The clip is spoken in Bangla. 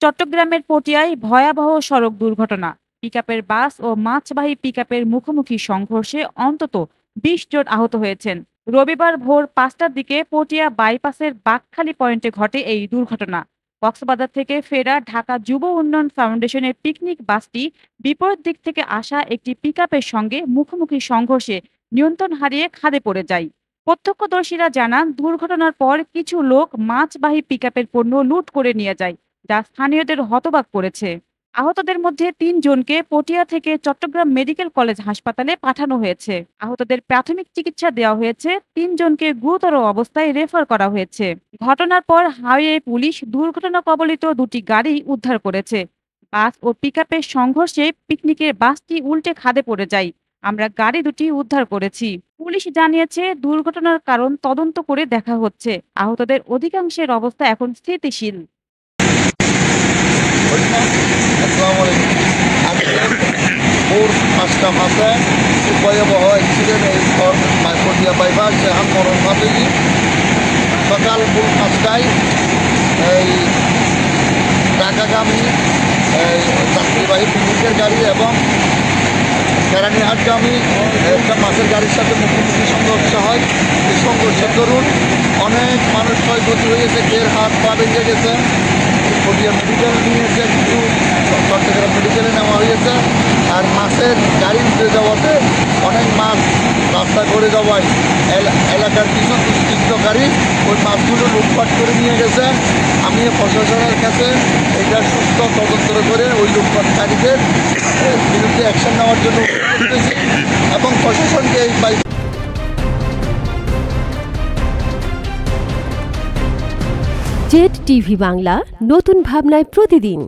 চট্টগ্রামের পটিয়ায় ভয়াবহ সড়ক দুর্ঘটনা। পিকআপের বাস ও মাছবাহী পিকআপের মুখোমুখি সংঘর্ষে অন্তত ২০ জন আহত হয়েছেন। রবিবার ভোর ৫টার দিকে পটিয়া বাইপাসের বাকখালী পয়েন্টে ঘটে এই দুর্ঘটনা। কক্সবাজার থেকে ফেরা ঢাকা যুব উন্নয়ন ফাউন্ডেশনের পিকনিক বাসটি বিপরীত দিক থেকে আসা একটি পিকআপের সঙ্গে মুখোমুখি সংঘর্ষে নিয়ন্ত্রণ হারিয়ে খাদে পড়ে যায়। প্রত্যক্ষদর্শীরা জানান, দুর্ঘটনার পর কিছু লোক মাছবাহী পিকআপের পণ্য লুট করে নিয়ে যায়, যা স্থানীয়দের হতবাক করেছে। আহতদের মধ্যে ৩ জনকে পটিয়া থেকে চট্টগ্রাম মেডিকেল কলেজ হাসপাতালে পাঠানো হয়েছে। আহতদের প্রাথমিক চিকিৎসা দেওয়া হয়েছে, ৩ জনকে গুরুতর অবস্থায় রেফার করা হয়েছে। ঘটনার পর হাইওয়ে পুলিশ দুর্ঘটনা কবলিত দুটি গাড়ি উদ্ধার করেছে। বাস ও পিকআপের সংঘর্ষে পিকনিকের বাসটি উল্টে খাদে পড়ে যায়। আমরা গাড়ি দুটি উদ্ধার করেছি। পুলিশ জানিয়েছে, দুর্ঘটনার কারণ তদন্ত করে দেখা হচ্ছে। আহতদের অধিকাংশের অবস্থা এখন স্থিতিশীল। আসসালামু আলাইকুম। আজকে ভোর ৫টা মাথায় ভয়াবহ অ্যাক্সিডেন্ট এই পটিয়া বাইপাস এখন মরণ ভাবি। সকাল ভোর ৫টায় এই ঢাকাগামী যাত্রীবাহী পিকনিকের গাড়ি এবং কেরানীহাটগামী একটা মাছের গাড়ির সাথে মুখোমুখি সংঘর্ষ হয়। এই সংঘর্ষের দরুন অনেক মানুষ ক্ষয়ক্ষতি হয়েছে, কের হাত পা ভেঙে গেছে। পটিয়া মেডিকেল নিয়েছে, কিছু চট্টগ্রাম মেডিকেলে নেওয়া হয়েছে। আর মাছের গাড়ি উঠে যাওয়াতে অনেক মাছ রাস্তা করে যাওয়ায় এলাকার কিছু দুষ্কৃতকারী ওই মাছগুলো লুটপাট করে নিয়ে গেছে। আমি প্রশাসনের কাছে এটা সুস্থ তদন্ত করে ওই লুটপাটকারীদের বিরুদ্ধে অ্যাকশন নেওয়ার জন্য করতেছি এবং প্রশাসনকে এই জেড টিভি বাংলা, নতুন ভাবনায় প্রতিদিন।